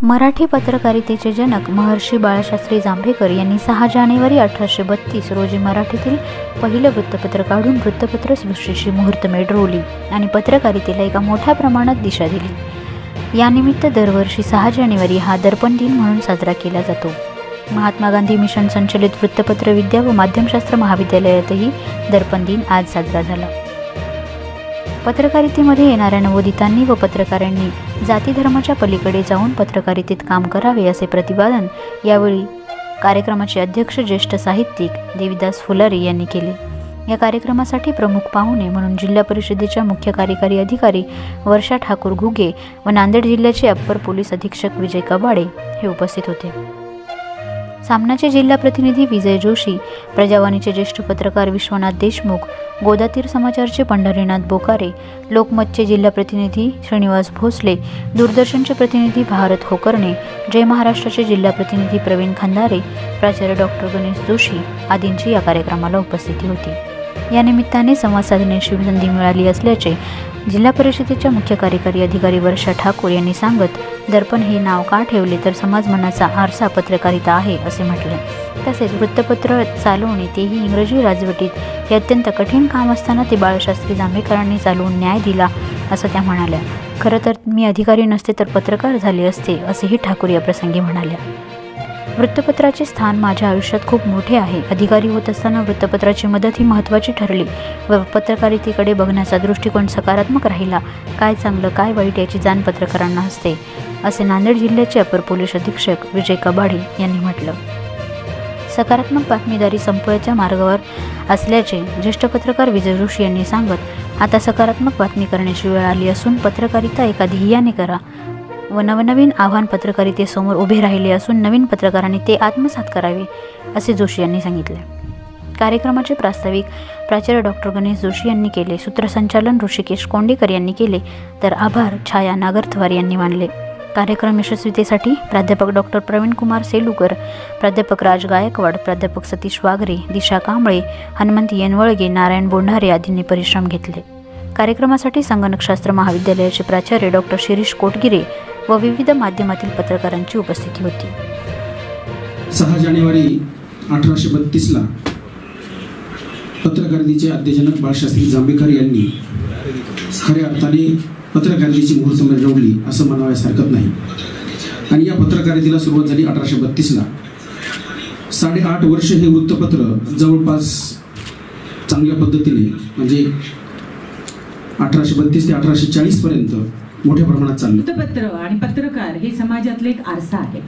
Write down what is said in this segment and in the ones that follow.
मराठी पत्रकारितेचे जनक महर्षी बाळशास्त्री जांभेकर यांनी 6 जानेवारी 1832 रोजी मराठीतील पहिलं वृत्तपत्र काढून वृत्तपत्र सृष्टीची मुहूर्तमेढ रोवली आणि पत्रकारितेला एका मोठ्या प्रमाणात दिशा दिली। यानिमित्त दरवर्षी 6 जानेवारी हा दर्पण दिन म्हणून साजरा केला जातो। महात्मा गांधी मिशन संचलित वृत्तपत्र विद्या व माध्यमशास्त्र महाविद्यालयातही दर्पण दिन आज साजरा झाला। पत्रकारितेमध्ये येणाऱ्या नवोदितांनी व पत्रकारांनी जाती धर्माच्या पलीकडे जाऊन पत्रकारितेत काम करावे असे प्रतिपादन यावेळी कार्यक्रमाचे अध्यक्ष ज्येष्ठ साहित्यिक देविदास फुलारी यांनी केले। या कार्यक्रमासाठी प्रमुख पाहुणे म्हणून जिल्हा परिषदेच्या मुख्य कार्यकारी अधिकारी वर्षा ठाकूर घुगे व नांदेड जिल्ह्याचे अप्पर पोलीस अधीक्षक विजय कबाडे हे उपस्थित होते। सामनाचे जिल्हा प्रतिनिधी विजय जोशी, प्रजावाणीचे ज्येष्ठ पत्रकार विश्वनाथ देशमुख, गोदातीर समाचारचे पंढरीनाथ बोकारे, लोकमतचे जिल्हा प्रतिनिधी श्रीनिवास भोसले, दूरदर्शनचे प्रतिनिधी भारत होकर्णे, जय महाराष्ट्राचे जिल्हा प्रतिनिधी प्रवीण खंदारे, प्राचार्य डॉक्टर गणेश जोशी आदींची या कार्यक्रमाला उपस्थिती होती। या निमित्ताने संवाद साधण्याची संधी मिळाली असल्याचे जिल्हा परिषदेच्या मुख्य कार्यकारी अधिकारी वर्षा ठाकूर यांनी सांगत, दर्पण हे नाव का ठेवले तर समाज मनाचा आरसा पत्रकारिता आहे असे म्हटले। तसेच वृत्तपत्र चालवणे तेही इंग्रजी राजवटीत हे अत्यंत कठीण काम असताना ते बाळशास्त्री जांभेकरांनी चालवून न्याय दिला असं त्या म्हणाल्या। खरं तर मी अधिकारी नसते तर पत्रकार झाले असते असेही ठाकूर या प्रसंगी म्हणाल्या। वृत्तपत्राचे स्थान माझ्या आयुष्यात खूप मोठे आहे। अधिकारी होत असताना वृत्तपत्राची मदत ही महत्त्वाची ठरली व पत्रकारितेकडे बघण्याचा दृष्टिकोन सकारात्मक राहिला। काय चांगलं काय वाईट याची जाण पत्रकारांना असते असे नांदेड जिल्ह्याचे अपर पोलीस अधीक्षक विजय कबाडे यांनी म्हटलं। सकारात्मक बातमीदारी संपवायच्या मार्गावर असल्याचे ज्येष्ठ पत्रकार विजय जोशी यांनी सांगत, आता सकारात्मक बातमी करण्याची वेळ आली असून पत्रकारिता एका ध्येयाने करा व नवनवीन आव्हान पत्रकारितेसमोर उभे राहिले असून नवीन पत्रकारांनी ते आत्मसात करावे असे जोशी यांनी सांगितले। कार्यक्रमाचे प्रास्ताविक प्राचार्य डॉक्टर गणेश जोशी यांनी केले, सूत्रसंचालन ऋषिकेश कोंडेकर यांनी केले तर आभार छाया नागरथवार यांनी मानले। कार्यक्रम यशस्वीतेसाठी प्राध्यापक डॉक्टर प्रवीण कुमार सेलुकर, प्राध्यापक राज गायकवाड, प्राध्यापक सतीश वागरे, दिशा कांबळे, हनुमंत येनवळगे, नारायण बोंढारे आदींनी परिश्रम घेतले। कार्यक्रमासाठी संगणकशास्त्र महाविद्यालयाचे प्राचार्य डॉक्टर शिरीष कोटगिरे व विविध माध्यमातील पत्रकारांची उपस्थिती होती। 6 जानेवारी 1832 ला पत्रकारितेचे आद्यजनक बाळशास्त्री जांभेकर यांनी खऱ्या अर्थाने पत्रकारितेची मुहूर्तमेढ रोवली असं म्हणावयास हरकत नाही। आणि या पत्रकारितेला सुरुवात झाली 1832 ला। 8.5 वर्ष हे वृत्तपत्र जवळपास चांगल्या पद्धतीने म्हणजे 1832 ते 1840 पर्यंत मोठ्या प्रमाणात चाललं। वृत्तपत्र आणि पत्रकार हे समाजातले एक आरसा आहे,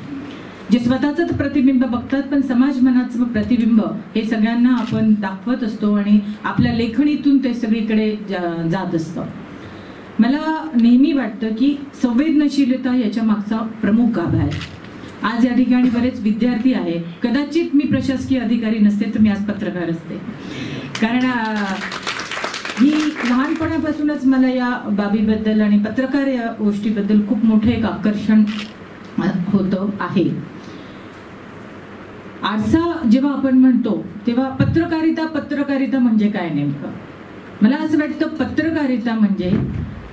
जे स्वतःच प्रतिबिंब बघतात पण समाज मनाचं प्रतिबिंब हे सगळ्यांना आपण दाखवत असतो आणि आपल्या लेखणीतून ते सगळीकडे जात असतं। मला नेहमी वाटतं की संवेदनशीलता याच्या मागचा प्रमुख गाभा आहे। आज या ठिकाणी बरेच विद्यार्थी आहे, कदाचित मी प्रशासकीय अधिकारी नसते तर मी आज पत्रकार असते, कारण ही लहानपणापासूनच मला या बाबीबद्दल आणि पत्रकार या गोष्टीबद्दल खूप मोठे एक आकर्षण होतं आहे। आरसा जेव्हा आपण म्हणतो तेव्हा पत्रकारिता म्हणजे काय नेमकं? मला असं वाटतं पत्रकारिता म्हणजे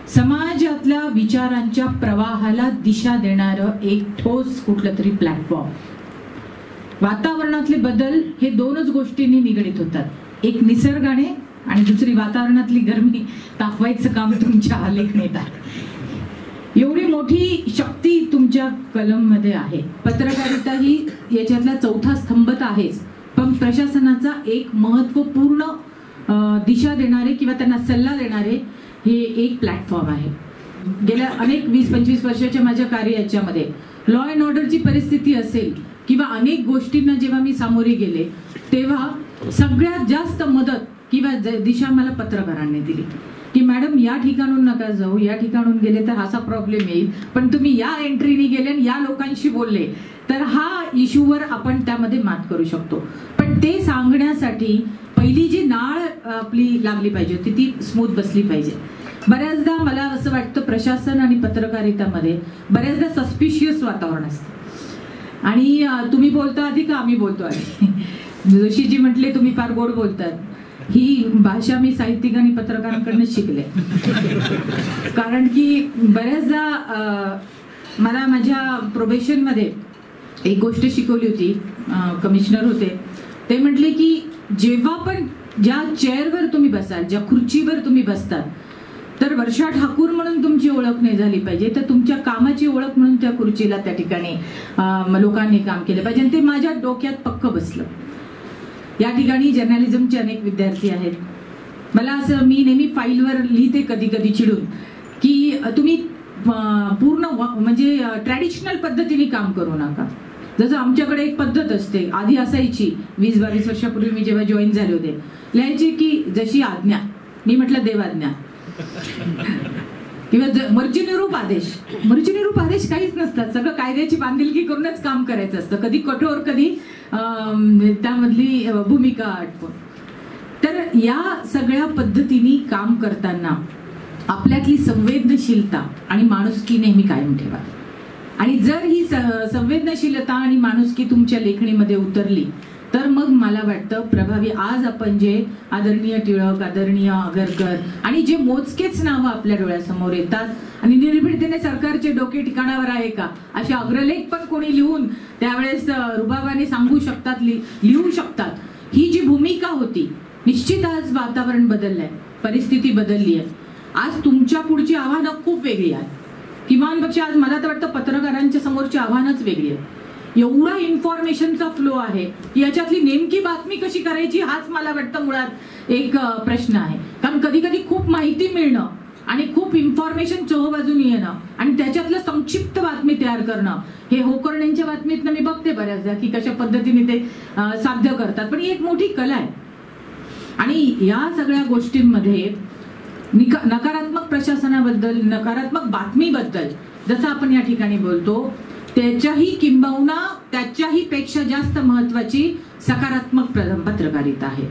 समाजातल्या विचारांच्या प्रवाहाला दिशा देणारं एक ठोस कुठलं तरी प्लॅटफॉर्म। वातावरणातले बदल हे दोनच गोष्टींनी निगडीत होतात, एक निसर्गाने आणि दुसरी वातावरणातली गरमी तापवायचं काम तुमच्या लेखणीत आहे। एवढी मोठी शक्ती तुमच्या कलममध्ये आहे। पत्रकारिता ही याच्यातला चौथा स्तंभ तर आहेच, पण प्रशासनाचा एक महत्त्वपूर्ण दिशा देणारे किंवा त्यांना सल्ला देणारे हे एक प्लॅटफॉर्म आहे। गेल्या अनेक 20-25 वर्षाच्या माझ्या कार्याच्यामध्ये लॉ अँड ऑर्डरची परिस्थिती असेल किंवा अनेक गोष्टींना जेव्हा मी सामोरे गेले तेव्हा सगळ्यात जास्त मदत किंवा दिशा मला पत्रकारांनी दिली की मॅडम या ठिकाणून नका जाऊ, या ठिकाणून गेले तर असा प्रॉब्लेम येईल, पण तुम्ही या एंट्रीने गेले आणि या लोकांशी बोलले तर हा इश्यूवर आपण त्यामध्ये मात करू शकतो। पण ते सांगण्यासाठी पहिली जी नाळ आपली लागली पाहिजे होती ती स्मूथ बसली पाहिजे। बऱ्याचदा मला असं वाटतं प्रशासन आणि पत्रकारितामध्ये बऱ्याचदा सस्पिशियस वातावरण असतं आणि तुम्ही बोलता आधी का आम्ही बोलतो आधी। जोशीजी म्हटले तुम्ही फार गोड बोलतात, ही भाषा मी साहित्यिक आणि पत्रकारांकडून शिकले। कारण की बऱ्याचदा मला माझ्या प्रोबेशनमध्ये एक गोष्ट शिकवली होती. कमिशनर होते, ते म्हटले की जेव्हा पण ज्या चेअरवर तुम्ही बसाल, ज्या खुर्चीवर तुम्ही बसतात, तर वर्षा ठाकूर म्हणून तुमची ओळख नाही झाली पाहिजे, तर तुमच्या कामाची ओळख म्हणून त्या खुर्चीला त्या ठिकाणी लोकांनी काम केलं पाहिजे. आणि ते माझ्या डोक्यात पक्क बसलं. या ठिकाणी जर्नलिझमचे अनेक विद्यार्थी आहेत. मला असं, मी नेहमी फाईलवर लिहिते कधी कधी चिडून, की तुम्ही पूर्ण म्हणजे ट्रॅडिशनल पद्धतीने काम करू नका. जसं आमच्याकडे एक पद्धत असते, आधी असायची 20-22 वर्षापूर्वी मी जेव्हा जॉईन झाले होते, लिहायचे की जशी आज्ञा. मी म्हटलं देवाज्ञा किंवा मर्जीनिरूप आदेश. मर्जीनिरूप आदेश काहीच नसतात, सगळं कायद्याची बांधिलकी करूनच काम करायचं असतं, कधी कठोर कधी त्यामधली भूमिका आटपून. तर या सगळ्या पद्धतीने काम करताना आपल्यातली संवेदनशीलता आणि माणुसकी नेहमी कायम ठेवा. आणि जर ही संवेदनशीलता आणि माणुसकी तुमच्या लेखणीमध्ये उतरली, तर मग मला वाटतं प्रभावी, आज आपण जे आदरणीय टिळक, आदरणीय आगरकर आणि जे मोजकेच नावं आपल्या डोळ्यासमोर येतात आणि निर्भीडतेने सरकारचे डोके ठिकाणावर आहे का असे अग्रलेख पण कोणी लिहून त्यावेळेस रुबाबाने सांगू शकतात, लिहू शकतात, ही जी भूमिका होती, निश्चित आज वातावरण बदललंय, परिस्थिती बदलली आहे. आज तुमच्या पुढची आव्हानं खूप वेगळी आहेत. किमान पक्ष आज मला तर वाटतं पत्रकारांच्या समोरची आव्हानच वेगळी आहे. एवढा इन्फॉर्मेशनचा फ्लो आहे, याच्यातली नेमकी बातमी कशी करायची हाच मला वाटतं मुळात एक प्रश्न आहे. कारण कधी कधी खूप माहिती मिळणं आणि खूप इन्फॉर्मेशन चोहोबाजून येणं आणि त्याच्यातलं संक्षिप्त बातमी तयार करणं, हे होकर्ण्यांच्या बातमीतनं मी बघते बऱ्याचदा की कशा पद्धतीने ते साध्य करतात, पण ही एक मोठी कला आहे. आणि या सगळ्या गोष्टींमध्ये नकारात्मक प्रशासनाबद्दल, नकारात्मक बातमीबद्दल जसं आपण या ठिकाणी बोलतो, त्याच्याही किंबहुना त्याच्याही पेक्षा जास्त महत्वाची सकारात्मक पत्रकारिता आहे.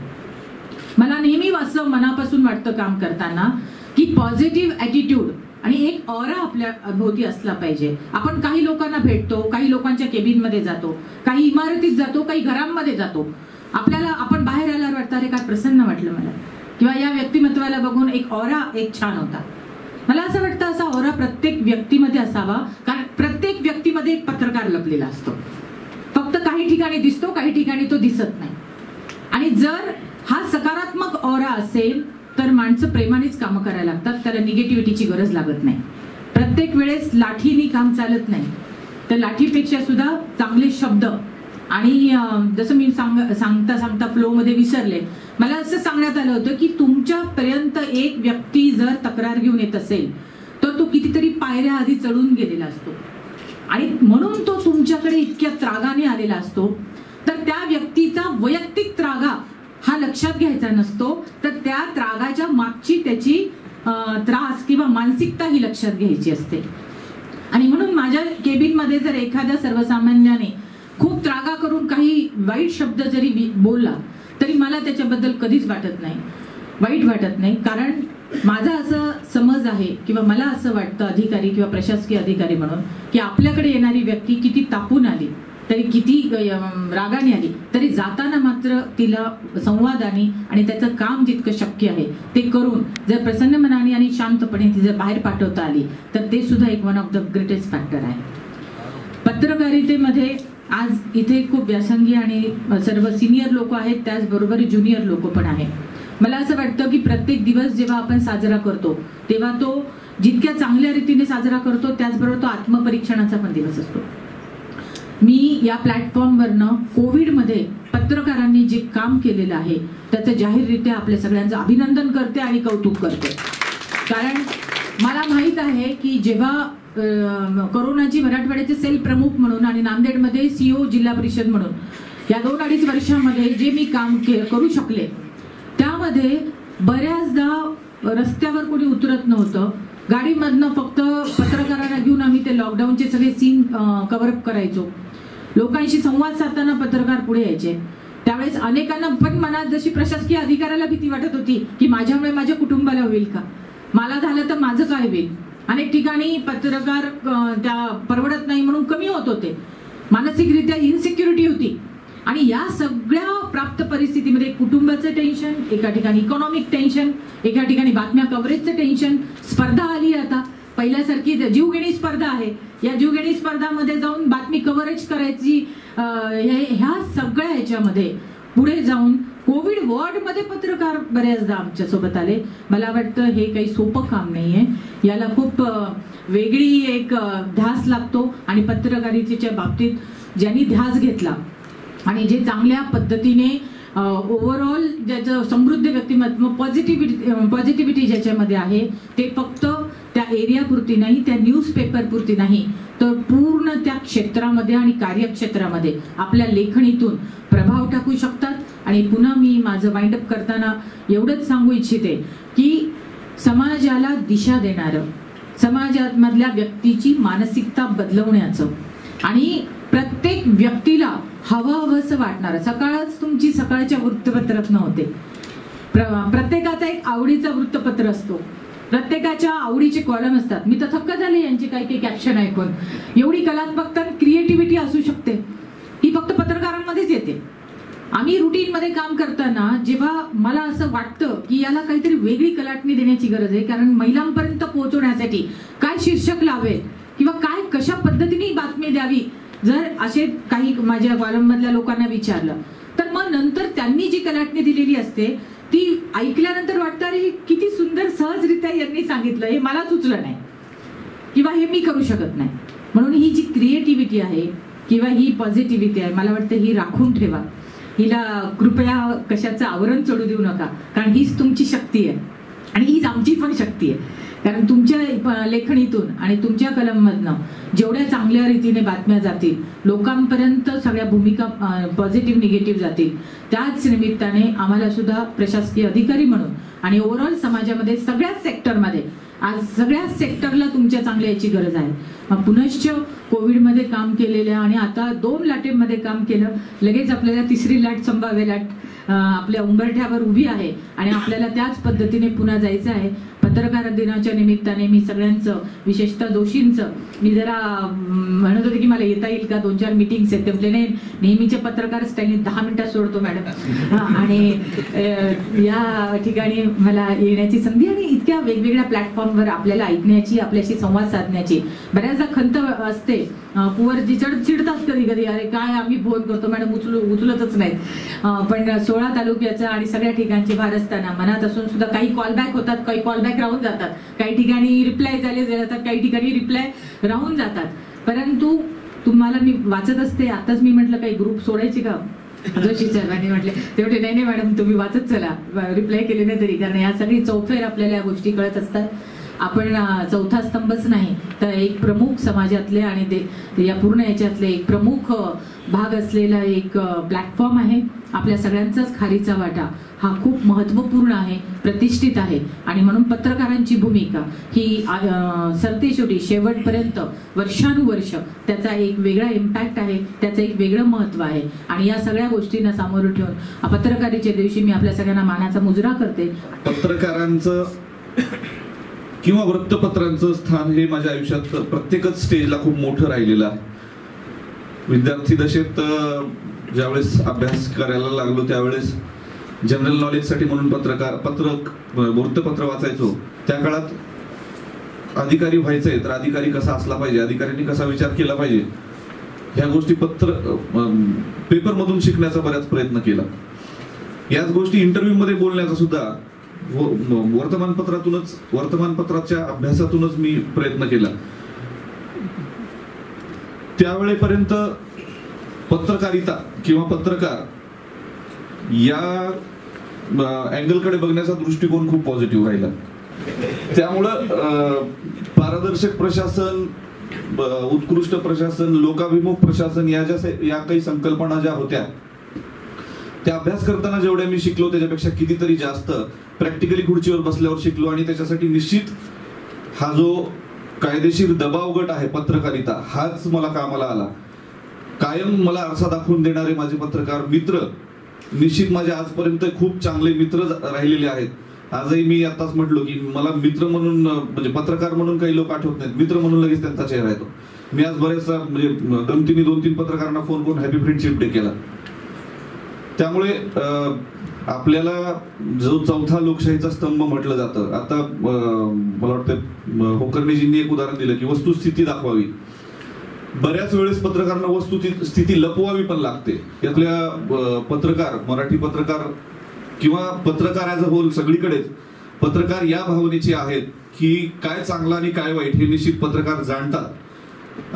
मला नेहमी असं मनापासून वाटतं काम करताना की पॉझिटिव्ह ॲटिट्यूड आणि एक ऑरा आपल्या भोवती असला पाहिजे. आपण काही लोकांना भेटतो, काही लोकांच्या केबिनमध्ये जातो, काही इमारतीत जातो, काही घरांमध्ये जातो, आपल्याला आपण बाहेर आल्यावर वाटतं अरे काय प्रसन्न वाटलं मला, किंवा या व्यक्तिमत्वाला बघून एक ऑरा एक छान होता. मला असं वाटतं असा ऑरा प्रत्येक व्यक्तीमध्ये असावा, कारण प्रत्येक व्यक्तीमध्ये एक पत्रकार लपलेला असतो. फक्त काही ठिकाणी दिसतो, काही ठिकाणी तो दिसत नाही. आणि जर हा सकारात्मक ऑरा असेल तर माणसं प्रेमानेच कामं करायला लागतात, त्याला निगेटिव्हिटीची गरज लागत नाही. प्रत्येक वेळेस लाठीनी काम चालत नाही, तर लाठीपेक्षा सुद्धा चांगले शब्द. आणि जसं मी सांगता सांगता फ्लोमध्ये विसरले, मला असं सांगण्यात आलं होतं की तुमच्यापर्यंत एक व्यक्ती जर तक्रार घेऊन येत असेल तर तो कितीतरी पायऱ्या आधी चढून गेलेला असतो आणि म्हणून तो तुमच्याकडे इतक्या त्रागाने आलेला असतो. तर त्या व्यक्तीचा वैयक्तिक त्रागा हा लक्षात घ्यायचा नसतो, तर त्या त्रागाच्या मागची त्याची त्रास किंवा मानसिकता ही लक्षात घ्यायची असते. आणि म्हणून माझ्या केबिनमध्ये जर एखाद्या सर्वसामान्याने खूप त्रागा करून काही वाईट शब्द जरी बोलला तरी मला त्याच्याबद्दल कधीच वाईट वाटत नाही. कारण माझा असं समज आहे किंवा मला असं वाटतं अधिकारी किंवा प्रशासकीय अधिकारी म्हणून की आपल्याकडे येणारी व्यक्ती किती तापून आली तरी, किती रागाने आली तरी, जाताना मात्र तिला संवादाने आणि त्याचं काम जितकं शक्य आहे ते करून जर प्रसन्न मनाने आणि शांतपणे ती जर बाहेर पाठवता आली तर ते सुद्धा एक one of the greatest factor आहे. पत्रकारितेमध्ये आज इथे खूप व्यासंगी आणि सर्व सिनियर लोक आहेत, त्याचबरोबर ज्युनियर लोक पण आहेत. मला असं वाटतं की प्रत्येक दिवस जेव्हा आपण साजरा करतो तेव्हा तो जितक्या चांगल्या रीतीने साजरा करतो त्याचबरोबर तो आत्मपरीक्षणाचा पण दिवस असतो. मी या प्लॅटफॉर्मवरनं कोविडमध्ये पत्रकारांनी जे काम केलेलं आहे त्याचं जाहीररित्या आपल्या सगळ्यांचं अभिनंदन करते आणि कौतुक करते. कारण मला माहीत आहे की जेव्हा कोरोनाची मराठवाड्याचे सेल प्रमुख म्हणून आणि नांदेडमध्ये सीओ जिल्हा परिषद म्हणून या 2-2.5 वर्षामध्ये जे मी काम करू शकले, त्यामध्ये बऱ्याचदा रस्त्यावर कोणी उतरत नव्हतं. गाडीमधनं फक्त पत्रकारांना घेऊन आम्ही ते लॉकडाऊनचे सगळे सीन कव्हरअप करायचो. लोकांशी संवाद साधताना पत्रकार पुढे यायचे. त्यावेळेस अनेकांना पण मनात जशी प्रशासकीय अधिकाऱ्याला भीती वाटत होती की माझ्यामुळे माझ्या कुटुंबाला होईल का, मला झालं तर माझं काय होईल. अनेक ठिकाणी पत्रकार त्या परवडत नाही म्हणून कमी होत होते, मानसिकरित्या इन्सिक्युरिटी होती. आणि या सगळ्या प्राप्त परिस्थितीमध्ये कुटुंबाचं टेन्शन, एका ठिकाणी इकॉनॉमिक टेन्शन, एका ठिकाणी बातम्या कव्हरेजचं टेन्शन, स्पर्धा आली आता पहिल्यासारखी जीवघेणी स्पर्धा आहे, या जीवघेणी स्पर्धामध्ये जाऊन बातमी कव्हरेज करायची, ह्या सगळ्या ह्याच्यामध्ये पुढे जाऊन कोविड वॉर्डमध्ये पत्रकार बऱ्याचदा आमच्या सोबत आले. मला वाटतं हे काही सोपं काम नाहीये, याला खूप वेगळी एक ध्यास लागतो. आणि पत्रकारितेच्या बाबतीत ज्यांनी ध्यास घेतला आणि जे चांगल्या पद्धतीने ओव्हरऑल ज्याचं समृद्ध व्यक्तिमत्व पॉझिटिव्हिटी ज्याच्यामध्ये आहे, ते फक्त त्या एरियापुरती नाही, त्या न्यूजपेपर पुरती नाही, तर पूर्ण त्या क्षेत्रामध्ये आणि कार्यक्षेत्रामध्ये आपल्या लेखणीतून प्रभाव टाकू शकतात. आणि पुन्हा मी माझं वाइंड अप करताना एवढंच सांगू इच्छिते की समाजाला दिशा देणारं, समाजामधल्या व्यक्तीची मानसिकता बदलवण्याचं आणि प्रत्येक व्यक्तीला हवंसं वाटणारं, सकाळच तुमची सकाळच्या वृत्तपत्रात नव्हते, प्रत्येकाचा एक आवडीचा वृत्तपत्र असतो, प्रत्येकाच्या आवडीचे कॉलम असतात. मी तर थक्क झाले यांचे काही कॅप्शन ऐकून. एवढी कलात्मकता क्रिएटिव्हिटी असू शकते ही फक्त पत्रकारांमध्येच येते. आम्ही रुटीनमध्ये काम करताना जेव्हा मला असं वाटतं की याला काहीतरी वेगळी कलाटणी देण्याची गरज आहे, कारण महिलांपर्यंत पोहोचवण्यासाठी काय शीर्षक लावेल किंवा काय कशा पद्धतीने बातमी द्यावी, जर असे काही माझ्या कॉलममधल्या लोकांना विचारलं तर मग नंतर त्यांनी जी कलाटणी दिलेली असते ती ऐकल्यानंतर वाटतं अरे किती सुंदर सहजरित्या यांनी सांगितलं, हे मला सुचलं नाही किंवा हे मी करू शकत नाही. म्हणून ही जी क्रिएटिव्हिटी आहे किंवा ही पॉझिटिव्हिटी आहे, मला वाटतं ही राखून ठेवा. हिला कृपया कशाचं आवरण चढू देऊ नका, कारण हीच तुमची शक्ती आहे आणि हीच आमची पण शक्ती आहे. कारण तुमच्या लेखणीतून आणि तुमच्या कलममधनं जेवढ्या चांगल्या रीतीने बातम्या जातील, लोकांपर्यंत सगळ्या भूमिका पॉझिटिव्ह निगेटिव्ह जातील, त्याच निमित्ताने आम्हाला सुद्धा प्रशासकीय अधिकारी म्हणून आणि ओव्हरऑल समाजामध्ये सगळ्याच सेक्टरमध्ये आज सगळ्याच सेक्टरला तुमच्या चांगल्या याची गरज आहे. पुनश्च कोविडमध्ये काम केलेल्या आणि आता 2 लाटेमध्ये काम केलं, लगेच आपल्याला 3री लाट संभाव्य लाट आपल्या उंबरठ्यावर उभी आहे आणि आपल्याला त्याच पद्धतीने पुन्हा जायचं आहे. पत्रकार दिनाच्या निमित्ताने मी सगळ्यांचं, विशेषतः जोशींचं, मी जरा म्हणत होते की मला येता येईल का, 2-4 मीटिंग्स आहेत, ते म्हटले नाही, नेहमीच्या पत्रकार स्टाईलने 10 मिनिटात सोडतो मॅडम, आणि या ठिकाणी मला येण्याची संधी आणि इतक्या वेगवेगळ्या प्लॅटफॉर्मवर आपल्याला ऐकण्याची, आपल्याशी संवाद साधण्याची बऱ्याचदा खंत असते. पुवरजी चिडतात कधी कधी, अरे काय आम्ही फोन करतो मॅडम उचलतच नाहीत. पण 16 तालुक्याचं आणि सगळ्या ठिकाणची भार असताना मनात असून सुद्धा काही कॉलबॅक होतात, काही कॉलबॅक राहून जातात, काही ठिकाणी रिप्लाय झाले जातात, काही ठिकाणी रिप्लाय राहून जातात. परंतु तुम्हाला मी वाचत असते, आताच मी म्हटलं काही ग्रुप सोडायचे का, जोशी साहेबांनी म्हटले, तेवढे नाही मॅडम तुम्ही वाचत चला, रिप्लाय केले नाही तरी, कारण या सगळी चौफेर आपल्याला या गोष्टी कळत असतात. आपण चौथा स्तंभच नाही तर एक प्रमुख समाजातले आणि या पूर्ण याच्यातले एक प्रमुख भाग असलेला एक प्लॅटफॉर्म आहे. आपल्या सगळ्यांचाच खारीचा वाटा हा खूप महत्त्वपूर्ण आहे, प्रतिष्ठित आहे आणि म्हणून पत्रकारांची भूमिका ही सरतेशेवटी शेवटपर्यंत वर्षानुवर्ष त्याचा एक वेगळा इम्पॅक्ट आहे, त्याचं एक वेगळं महत्त्व आहे. आणि या सगळ्या गोष्टींना सामोरं ठेवून पत्रकारितेच्या दिवशी मी आपल्या सगळ्यांना मानाचा मुजरा करते. पत्रकारांचं किंवा वृत्तपत्रांचं स्थान हे माझ्या आयुष्यात प्रत्येकच स्टेजला खूप मोठं राहिलेलं आहे. विद्यार्थी दशेत ज्यावेळेस अभ्यास करायला लागलो त्यावेळेस जनरल नॉलेजसाठी म्हणून वृत्तपत्र वाचायचो. त्या काळात अधिकारी व्हायचंय तर अधिकारी कसा असला पाहिजे, अधिकाऱ्यांनी कसा विचार केला पाहिजे, ह्या गोष्टी पेपर मधून शिकण्याचा बऱ्याच प्रयत्न केला. याच गोष्टी इंटरव्ह्यू मध्ये बोलण्याचा सुद्धा वर्तमानपत्राच्या अभ्यासातूनच मी प्रयत्न केला. त्यावेळेपर्यंत पत्रकारिता किंवा पत्रकार या अँगलकडे बघण्याचा दृष्टिकोन खूप पॉझिटिव्ह राहिला. त्यामुळं पारदर्शक प्रशासन, उत्कृष्ट प्रशासन, लोकाभिमुख प्रशासन या काही संकल्पना ज्या होत्या त्या अभ्यास करताना जेवढ्या मी शिकलो त्याच्यापेक्षा कितीतरी जास्त प्रॅक्टिकली खुर्चीवर बसल्यावर शिकलो. आणि त्याच्यासाठी निश्चित हा जो कायदेशीर दबाव गट आहे पत्रकारिता, हाच मला कामाला आला. कायम मला आरसा दाखवून देणारे माझे पत्रकार मित्र निश्चित माझे आजपर्यंत खूप चांगले मित्र राहिलेले आहेत. आजही मी आताच म्हटलो की मला मित्र म्हणून म्हणजे पत्रकार म्हणून काही लोक आठवत नाहीत, मित्र म्हणून लगेच त्यांचा चेहरा येतो. मी आज बरेचसा म्हणजे गमतीने 2-3 पत्रकारांना फोन करून हॅपी फ्रेंडशिप डे केला. त्यामुळे आपल्याला जो चौथा लोकशाहीचा स्तंभ म्हटलं जातं, आता मला वाटतं होकर्णीजींनी एक उदाहरण दिलं की वस्तुस्थिती दाखवावी. बऱ्याच वेळेस पत्रकारांना वस्तुस्थिती लपवावी पण लागते. यातल्या पत्रकार, मराठी पत्रकार किंवा पत्रकार ॲज अ होल सगळीकडेच पत्रकार या भावनेचे आहेत की काय चांगलं आणि काय वाईट हे निश्चित पत्रकार जाणतात.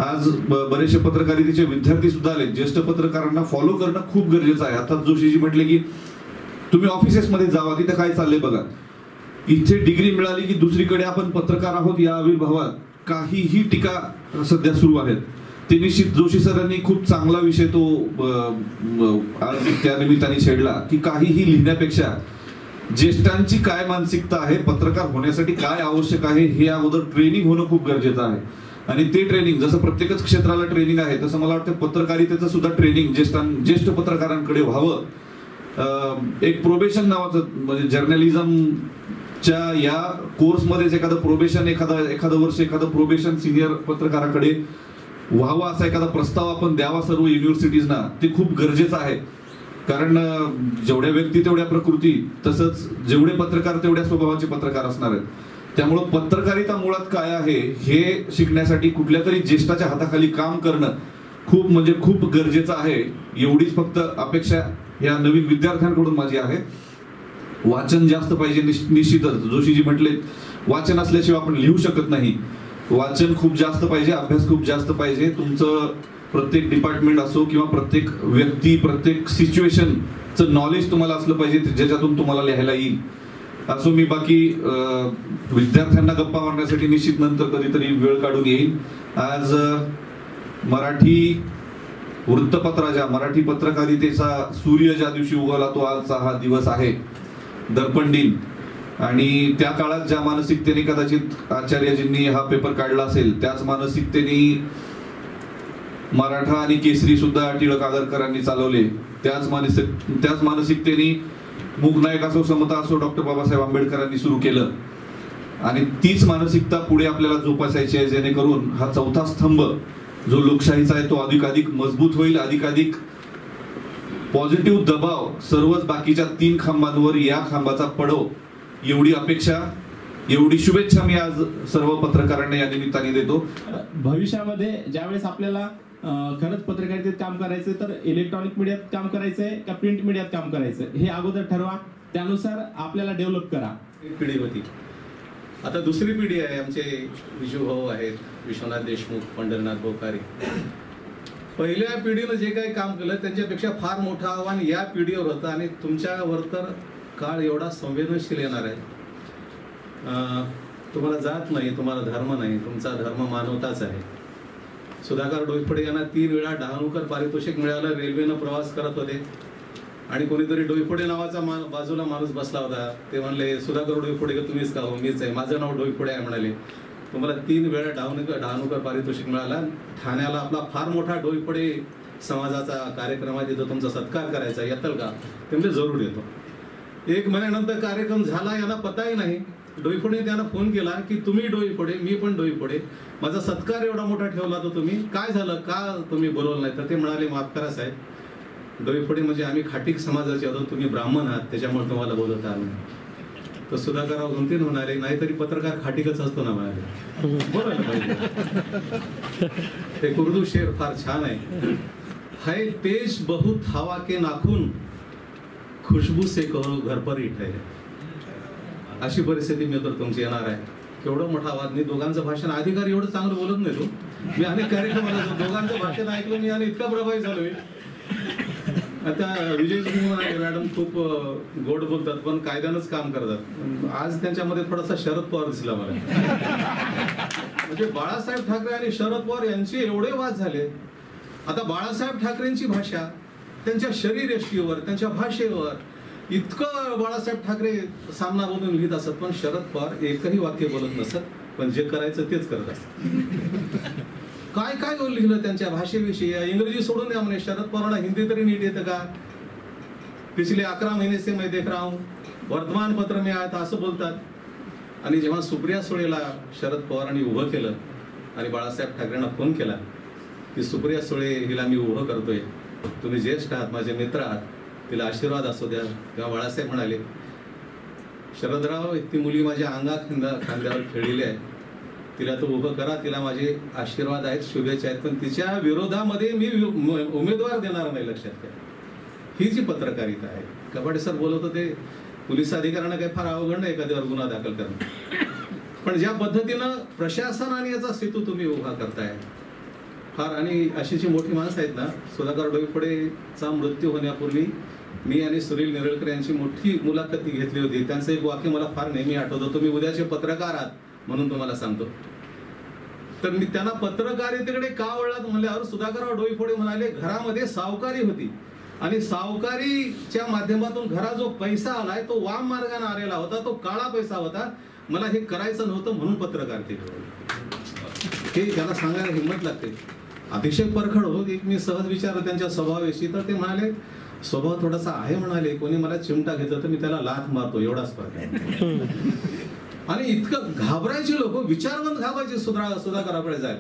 आज बरेचसे पत्रकारितेचे विद्यार्थी सुद्धा आले. ज्येष्ठ पत्रकारांना फॉलो करणं खूप गरजेचं आहे. आता जोशीजी म्हटले की तुम्ही ऑफिसेसमध्ये जावा, तिथे काय चाललंय बघा. इथे डिग्री मिळाली की दुसरीकडे आपण पत्रकार आहोत या आविर्भावात काहीही टीका सध्या सुरू आहेत. ते निश्चित जोशी सरांनी खूप चांगला विषय तो आज त्या निमित्ताने छेडला की काहीही लिहिण्यापेक्षा ज्येष्ठांची काय मानसिकता आहे, पत्रकार होण्यासाठी काय आवश्यक आहे हे अगोदर ट्रेनिंग होणं खूप गरजेचं आहे. आणि ते ट्रेनिंग जसं प्रत्येकच क्षेत्राला ट्रेनिंग आहे तसं मला वाटतं पत्रकारितेचं सुद्धा ट्रेनिंग ज्येष्ठ पत्रकारांकडे व्हावं. एक प्रोबेशन नावाचं म्हणजे जर्नलिझमच्या या कोर्समध्येच एखादं प्रोबेशन एखादं वर्ष एखादं प्रोबेशन सिनियर पत्रकाराकडे व्हावं असा एखादा प्रस्ताव आपण द्यावा सर्व युनिव्हर्सिटीजना. ते खूप गरजेचं आहे. कारण जेवढ्या व्यक्ती तेवढ्या प्रकृती, तसंच जेवढे पत्रकार तेवढ्या स्वभावाचे पत्रकार असणार आहेत. त्यामुळं पत्रकारिता मुळात काय आहे हे शिकण्यासाठी कुठल्या तरी ज्येष्ठाच्या हाताखाली काम करणं खूप म्हणजे खूप गरजेचं आहे. एवढीच फक्त अपेक्षा या नवीन विद्यार्थ्यांकडून माझी आहे. वाचन जास्त पाहिजे निश्चितच. जोशीजी म्हटले वाचन असल्याशिवाय आपण लिहू शकत नाही. वाचन खूप जास्त पाहिजे, अभ्यास खूप जास्त पाहिजे. तुमचं प्रत्येक डिपार्टमेंट असो किंवा प्रत्येक व्यक्ती, प्रत्येक सिच्युएशनचं नॉलेज तुम्हाला असलं पाहिजे ज्याच्यातून तुम्हाला लिहायला येईल. असो मी बाकी विद्यार्थ्यांना गप्पा मारण्यासाठी निश्चित नंतर कधीतरी वेळ काढून येईल. आज मराठी वृत्तपत्राच्या, मराठी पत्रकारितेचा सूर्य ज्या दिवशी उगवला तो आजचा हा दिवस आहे, दर्पण दिन. आणि त्या काळात ज्या मानसिकतेने कदाचित आचार्यजींनी हा पेपर काढला असेल त्याच मानसिकतेने मराठा आणि केसरी सुद्धा टिळक आगरकरांनी चालवले. त्याच मानसिकतेने मूकनायक असो, समता असो, डॉक्टर बाबासाहेब आंबेडकरांनी सुरू केलं. आणि तीच मानसिकता पुढे आपल्याला जोपासायची आहे, जेणेकरून हा चौथा स्तंभ जो लोकशाहीचा आहे तो अधिकाधिक मजबूत होईल. अधिकाधिक पॉझिटिव्ह दबाव सर्वच बाकीच्या 3 खांबांवर या खांबाचा पडो, एवढी अपेक्षा, एवढी शुभेच्छा मी आज सर्व पत्रकारांना या निमित्ताने देतो. भविष्यामध्ये ज्यावेळेस आपल्याला खरंच पत्रकारितेत काम करायचं तर इलेक्ट्रॉनिक मीडियात काम करायचंय का प्रिंट मीडियात काम करायचं हे अगोदर ठरवा. त्यानुसार आपल्याला डेव्हलप करा. पिढी होती, आता दुसरी पिढी आहे. आमचे विजू भाऊ आहेत, विश्वनाथ देशमुख, पंढरनाथ बोकारे. पहिल्या पिढीनं जे काही काम केलं त्यांच्यापेक्षा फार मोठं आव्हान या पिढीवर होतं. आणि तुमच्यावर तर काळ एवढा संवेदनशील येणार आहे. तुम्हाला जात नाही, तुम्हाला धर्म नाही, तुमचा धर्म मानवताच आहे. सुधाकर डोईफोडे यांना 3 वेळा डहाणूकर पारितोषिक मिळालं. रेल्वेनं प्रवास करत होते आणि कोणीतरी डोईफोडे नावाचा बाजूला माणूस बसला होता. ते म्हणले सुधाकर डोईफोडे का तुम्हीच का? हो मीच आहे, माझं नाव डोईफोडे आहे म्हणाले. तुम्हाला 3 वेळा डहाणूकर पारितोषिक मिळाला. ठाण्याला आपला फार मोठा डोईफोडे समाजाचा कार्यक्रम आहे, तिथं तुमचा सत्कार करायचा, येताल का? ते म्हणजे जरूर येतो. 1 महिन्यानंतर कार्यक्रम झाला, यांना पताही नाही. डोईफोडे त्यांना फोन केला की तुम्ही डोईफोडे, मी पण डोईफोडे, माझा सत्कार एवढा मोठा ठेवला तर तुम्ही काय झालं, का तुम्ही बोलवलं नाही? तर ते म्हणाले माफ करा साहेब, डोईफोडे म्हणजे आम्ही खाटीक समाजाचे आहोत, तुम्ही ब्राह्मण आहात त्याच्यामुळे तुम्हाला बोलवता आलं. तर सुधाकरराव 2-3 म्हणाले नाहीतरी पत्रकार खाटीकच असतो ना म्हणाले. बोलायला पाहिजे. ते उर्दू शेर फार छान आहे. है पेश बहुत हवा के नाखून, खुशबू से कहो घर पर ही ठहरे. अशी परिस्थिती मी तर तुमची येणार आहे. केवढं मोठा आवाज. मी दोघांचं भाषण, अधिकारी एवढं चांगलं बोलत नाही तो. मी अनेक कार्यक्रमाला दोघांचं भाषण ऐकलं मी आणि इतका प्रभावी झालोय. आता विजयजी मॅडम खूप गोड बोलतात पण कायद्यानंच काम करतात. आज त्यांच्यामध्ये थोडासा शरद पवार दिसला मला. म्हणजे बाळासाहेब ठाकरे आणि शरद पवार यांचे एवढे वाद झाले. आता बाळासाहेब ठाकरेंची भाषा त्यांच्या शरीरयष्टीवर, त्यांच्या भाषेवर इतकं बाळासाहेब ठाकरे सामना बोलून लिहित असत, पण शरद पवार एकही वाक्य बोलत नसत, पण जे करायचं तेच करत असत. काय काय लिहिलं त्यांच्या भाषेविषयी. इंग्रजी सोडून द्या म्हणे, शरद पवारांना हिंदी तरी नीट येतं का? पिछले 11 महीने से मैं देख रहा हूं, वर्तमानपत्र में आया था असं बोलतात. आणि जेव्हा सुप्रिया सुळेला शरद पवारांनी उभं केलं आणि बाळासाहेब ठाकरेंना फोन केला की सुप्रिया सुळे हिला मी उभं करतोय, तुम्ही ज्येष्ठ आहात, माझे मित्र आहात, तिला आशीर्वाद असू द्या. तेव्हा बाळासाहेब म्हणाले, शरदराव, ती मुलगी माझ्या खांद्यावर खेळलेली आहे, तिला तो उभं करा, तिला माझे आशीर्वाद आहेत, शुभेच्छा आहेत, पण तिच्या विरोधामध्ये मी उमेदवार देणार नाही, लक्षात घ्या. ही जी पत्रकारिता आहे. कबाडे सर बोलत होते, पोलीस अधिकाऱ्यांना काही फार अवघड नाही एखाद्यावर गुन्हा दाखल करणं, पण ज्या पद्धतीनं प्रशासन आणि याचा सेतू तुम्ही उभा करताय फार. आणि अशी जी मोठी माणसं आहेत ना, सुधाकर डोईफोडेचा मृत्यू होण्यापूर्वी मी आणि सुनील नेरळकर यांची मोठी मुलाखत घेतली होती. त्यांचं एक वाक्य मला फार नेहमी आठवतं, तुम्ही उद्याचे पत्रकार आहात म्हणून तुम्हाला सांगतो. तर मी त्यांना पत्रकारितेकडे का वळलात म्हणल्यावर सुधाकरराव डोईफोडे म्हणाले, घरामध्ये सावकारी होती आणि सावकारीच्या माध्यमातून घरात जो पैसा आलाय तो वाम मार्गाने आलेला होता, तो काळा पैसा होता, मला हे करायचं नव्हतं म्हणून पत्रकारिते हे त्याला सांगायला हिंमत लागते. अतिशय परखड हो. एक मी सहज विचारलं त्यांच्या स्वभावाविषयी, तर ते म्हणाले, स्वभाव थोडासा आहे म्हणाले, कोणी मला चिमटा घेतलं तर मी त्याला लाथ मारतो, एवढाच फरक आहे. आणि इतकं घाबरायचे लोक, विचारवंत घाबरायचे सुधाकररावकडे जायला.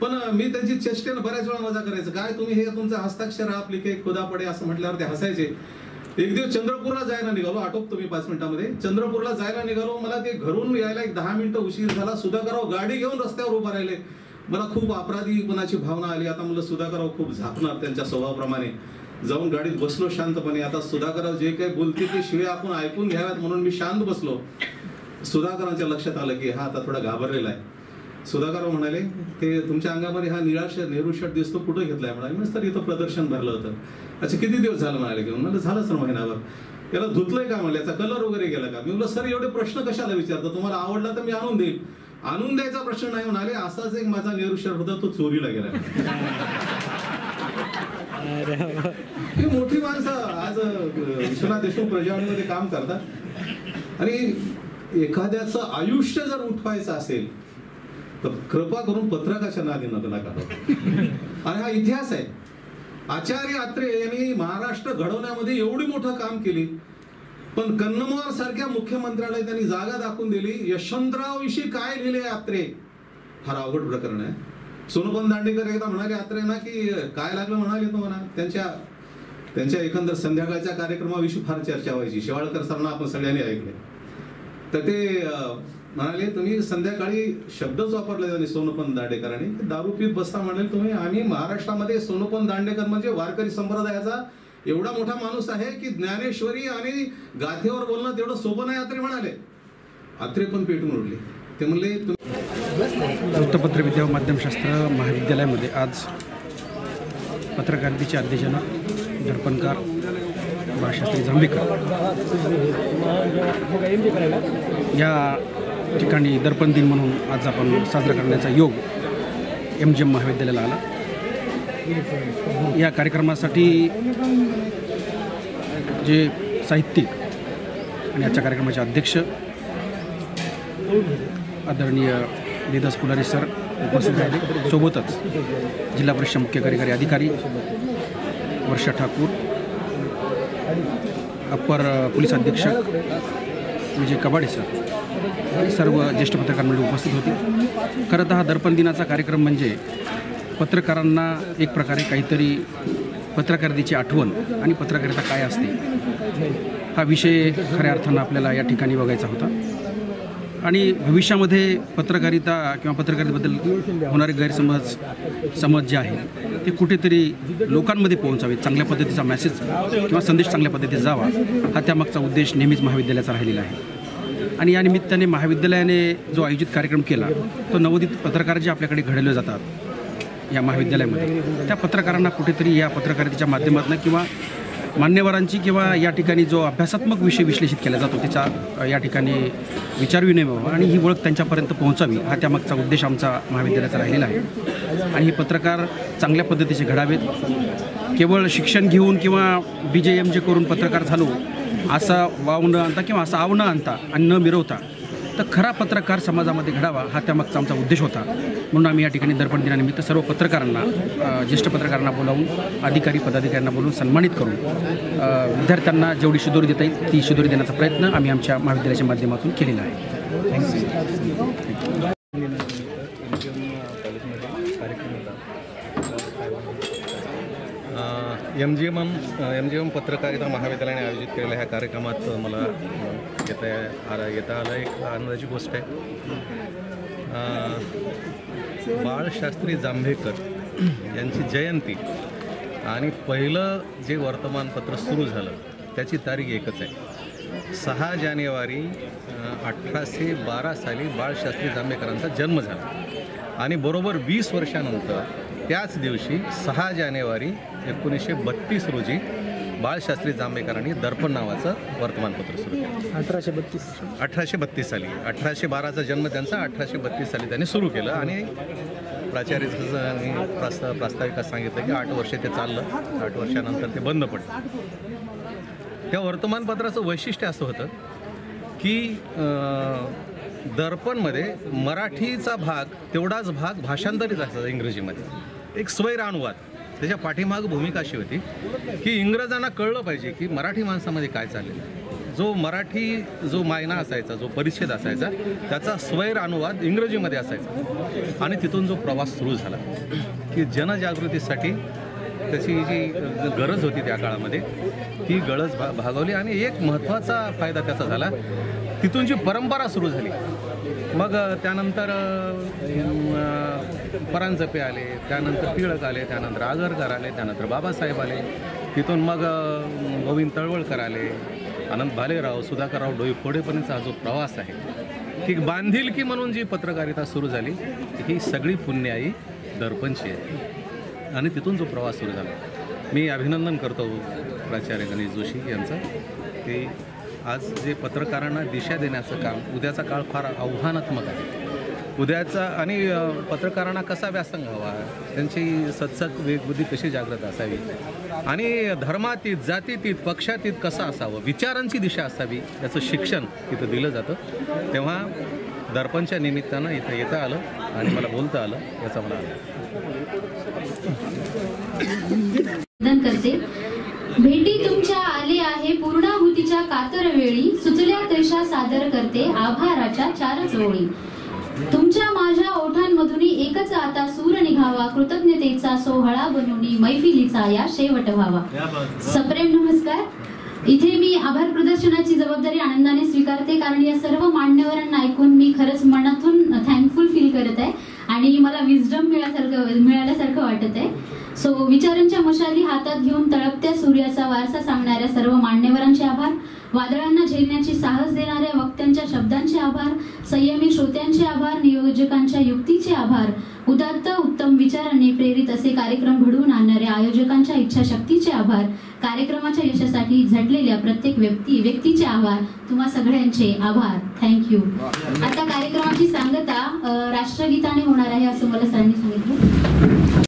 पण मी त्यांची चेष्टेनं बऱ्याच वेळा मजा करायचं, काय तुम्ही हे तुमचं हस्ताक्षर आप लिखे खुदा पडे असं म्हटल्यावर ते हसायचे. एक दिवस चंद्रपूरला जायला निघालो, आटोपतो मी 5 मिनिटांमध्ये. चंद्रपूरला जायला निघालो, मला ते घरून यायला एक 10 मिनिटं उशीर झाला. सुधाकरराव गाडी घेऊन रस्त्यावर उभा राहिले. मला खूप अपराधीपणाची भावना आली. आता मला सुधाकरराव खूप झापणार त्यांच्या स्वभावाप्रमाणे. जाऊन गाडीत बसलो शांतपणे. आता सुधाकरराव जे काही बोलते ते शिवाय आपण ऐकून घ्याव्यात म्हणून मी शांत बसलो. सुधाकरांच्या लक्षात आलं की हा आता थोडा घाबरलेला आहे. सुधाकरराव म्हणाले, ते तुमच्या अंगामध्ये हा निळा नेहरू शर्ट दिसतो, कुठं घेतलाय म्हणाले. मग तर इथं प्रदर्शन भरलं होतं. अच्छा, किती दिवस झालं म्हणाले घेऊन. म्हणलं झालं सर महिनाभर. त्याला धुतलंय का म्हणलं, याचा कलर वगैरे गेला का. मी म्हणलं सर एवढे प्रश्न कशाला विचारतो, तुम्हाला आवडला तर मी आणून देईल. आणून द्यायचा प्रश्न नाही म्हणाले. असाच एक माझा नेहरू शर्ट होता, तो चोरीला गेला. ही मोठी माणसं आज विश्वनाथ देशमुख प्रजावाणीमध्ये काम करतात. आणि एखाद्याचं आयुष्य जर उठवायचं असेल तर कृपा करून पत्रकाच्या नादी नका. आणि हा इतिहास आहे. आचार्य अत्रे यांनी महाराष्ट्र घडवण्यामध्ये एवढी मोठं काम केली, पण कन्नमवार सारख्या मुख्यमंत्र्याला त्यांनी जागा दाखवून दिली. यशवंतराव विषयी काय लिहिले अत्रे, फार अवघड प्रकरण आहे. सोनोपंत दांडेकर एकदा म्हणाले अत्रेंना की काय लागलं म्हणाले तुम्हाला. त्यांच्या एकंदर संध्याकाळच्या कार्यक्रमाविषयी फार चर्चा व्हायची. शेवाळकर सरांना आपण सगळ्यांनी ऐकले. तर ते म्हणाले, तुम्ही संध्याकाळी शब्दच वापरले त्यांनी सोनोपंत दांडेकरांनी, दारू पीत बसता म्हणाले तुम्ही. आम्ही महाराष्ट्रामध्ये सोनोपंत दांडेकर म्हणजे वारकरी संप्रदायाचा एवढा मोठा माणूस आहे की ज्ञानेश्वरी आणि गाथेवर बोलणं तेवढं सोपं नाही अत्रे म्हणाले. अत्रे पण पेटून उडले. ते म्हणले, वृत्तपत्र विद्या व माध्यमशास्त्र महाविद्यालयामध्ये आज पत्रकारितेचे आद्यजनक दर्पणकार बाळशास्त्री जांभेकर या ठिकाणी दर्पण दिन म्हणून आज आपण साजरा करण्याचा योग MGM महाविद्यालयाला आला. या कार्यक्रमासाठी जे साहित्यिक आणि आजच्या कार्यक्रमाचे अध्यक्ष आदरणीय देविदास फुलारी सर उपस्थित राहिले. सोबतच जिल्हा परिषद मुख्य कार्यकारी अधिकारी वर्षा ठाकूर, अप्पर पोलीस अधीक्षक विजय कबाडे सर, सर्व ज्येष्ठ पत्रकार मंडळी उपस्थित होती. खरं तर हा दर्पण दिनाचा कार्यक्रम म्हणजे पत्रकारांना एक प्रकारे काहीतरी पत्रकारितेची आठवण आणि पत्रकारिता काय असते हा विषय खऱ्या अर्थानं आपल्याला या ठिकाणी बघायचा होता. आणि भविष्यामध्ये पत्रकारिता किंवा पत्रकारितेबद्दल होणारे गैरसमज जे आहे ते कुठेतरी लोकांमध्ये पोहोचावे, चांगल्या पद्धतीचा मेसेज किंवा संदेश चांगल्या पद्धतीने जावा, हा त्यामागचा उद्देश नेहमीच महाविद्यालयाचा राहिलेला आहे. आणि या निमित्ताने महाविद्यालयाने जो आयोजित कार्यक्रम केला तो नवोदित पत्रकार जे आपल्याकडे घडवले जातात या महाविद्यालयामध्ये, त्या पत्रकारांना कुठेतरी या पत्रकारितेच्या माध्यमातून किंवा मान्यवरांची किंवा या ठिकाणी जो अभ्यासात्मक विषय विश्लेषित केला जातो त्याचा या ठिकाणी विचारविनिमय व्हावा आणि ही ओळख त्यांच्यापर्यंत पोहोचावी, हा त्यामागचा उद्देश आमचा महाविद्यालयाचा राहिलेला आहे. आणि हे पत्रकार चांगल्या पद्धतीचे घडावेत. केवळ शिक्षण घेऊन किंवा BJMJ करून पत्रकार झालो असं वाव न आणता किंवा असं आव न आणता आणि न मिरवता तर खरा पत्रकार समाजामध्ये घडावा, हा त्यामागचा आमचा उद्देश होता. म्हणून आम्ही या ठिकाणी दर्पण दिनानिमित्त सर्व पत्रकारांना, ज्येष्ठ पत्रकारांना बोलावून, अधिकारी पदाधिकाऱ्यांना बोलून सन्मानित करून विद्यार्थ्यांना जेवढी शिदोरी देता येईल ती शिदोरी देण्याचा प्रयत्न आम्ही आमच्या महाविद्यालयाच्या माध्यमातून केलेला आहे. MGM पत्रकारिता महाविद्यालयाने आयोजित केलेल्या ह्या कार्यक्रमात मला येता आलं एक आनंदाची गोष्ट आहे. बाळशास्त्री जांभेकर यांची जयंती आणि पहिलं जे वर्तमानपत्र सुरू झालं त्याची तारीख एकच आहे. 6 जानेवारी 1812 साली बाळशास्त्री जांभेकरांचा जन्म झाला आणि बरोबर 20 वर्षानंतर त्याच दिवशी 6 जानेवारी 1932 रोजी बाळशास्त्री जांभेकरांनी दर्पण नावाचं वर्तमानपत्र सुरू केलं. 1832 साली. 1812चा जन्म त्यांचा, 1832 साली त्यांनी सुरू केलं आणि प्राचार्य प्रास्ताविकात सांगितलं की 8 वर्ष ते चाललं. 8 वर्षानंतर ते बंद पडलं. त्या वर्तमानपत्राचं वैशिष्ट्य असं होतं की दर्पणमध्ये मराठीचा भाग तेवढाच भाग भाषांतरित असायचा इंग्रजीमध्ये, एक स्वैर अनुवाद. त्याच्या पाठीमाग भूमिका अशी होती की इंग्रजांना कळलं पाहिजे की मराठी माणसामध्ये काय चाललेलं आहे. जो मायना असायचा, जो परिच्छेद असायचा, त्याचा स्वैर अनुवाद इंग्रजीमध्ये असायचा. आणि तिथून जो प्रवास सुरू झाला की जनजागृतीसाठी त्याची जी गरज होती त्या काळामध्ये ती गरज भागवली आणि एक महत्त्वाचा फायदा त्याचा झाला. तिथून जी परंपरा सुरू झाली, मग त्यानंतर परांजपे आले, त्यानंतर टिळक आले, त्यानंतर आगरकर आले, त्यानंतर बाबासाहेब आले, तिथून मग गोविंद तळवळकर आले, अनंत भालेराव, सुधाकरराव डोईफोडेपर्यंतचा जो प्रवास आहे की बांधिलकी म्हणून जी पत्रकारिता सुरू झाली ही सगळी पुण्याई दर्पणची आहे. आणि तिथून जो प्रवास सुरू झाला, मी अभिनंदन करतो प्राचार्य गणेश जोशी यांचं. ते आज जे पत्रकारांना दिशा देण्याचं काम, उद्याचा काळ फार आव्हानात्मक आहे. उद्याचा आणि पत्रकारांना कसा व्यासंग हवा, त्यांची सत्सक विवेकबुद्धी कशी जागृत असावी आणि धर्मातीत, जातीतीत, पक्षातीत कसं असावं, विचारांची दिशा असावी याचं शिक्षण इथं दिलं जातं. तेव्हा दर्पणच्या निमित्तानं इथं येता आलं आणि मला बोलता आलं याचा मला करते. भेटी तुमच्या आले आहे पूर्णाहुतीच्या कातर वेळी, सुचल्या तैशा सादर करते आभाराच्या 4च ओळी. तुमच्या माझ्या ओठांमधून एकच आता सूर निघावा, कृतज्ञतेचा सोहळा बनवून मैफिलीचा या शेवट व्हावा. सप्रेम नमस्कार. इथे मी आभार प्रदर्शनाची जबाबदारी आनंदाने स्वीकारते, कारण या सर्व मान्यवरांना ऐकून मी खरंच मनातून थँकफुल फील करत आहे आणि मला विजडम मिळाल्यासारखं वाटत आहे. सो विचारांच्या मशाली हातात घेऊन तळपत्या सूर्याचा वारसा सांगणाऱ्या सर्व मान्यवरांचे आभार, वादळांना झेलण्याची साहस देणाऱ्या वक्त्यांच्या शब्दांचे आभार, संयमी श्रोत्यांचे आभार, नियोजकांच्या युक्तीचे आभार, उदात्त उत्तम विचारांनी प्रेरित असे कार्यक्रम घडवून आणणाऱ्या आयोजकांच्या इच्छाशक्तीचे आभार, कार्यक्रमाच्या यशासाठी झटलेल्या प्रत्येक व्यक्तीचे आभार. तुम्हा सगळ्यांचे आभार. थँक्यू. आता कार्यक्रमाची सांगता राष्ट्रगीताने होणार आहे असं मला सरांनी सांगितलं.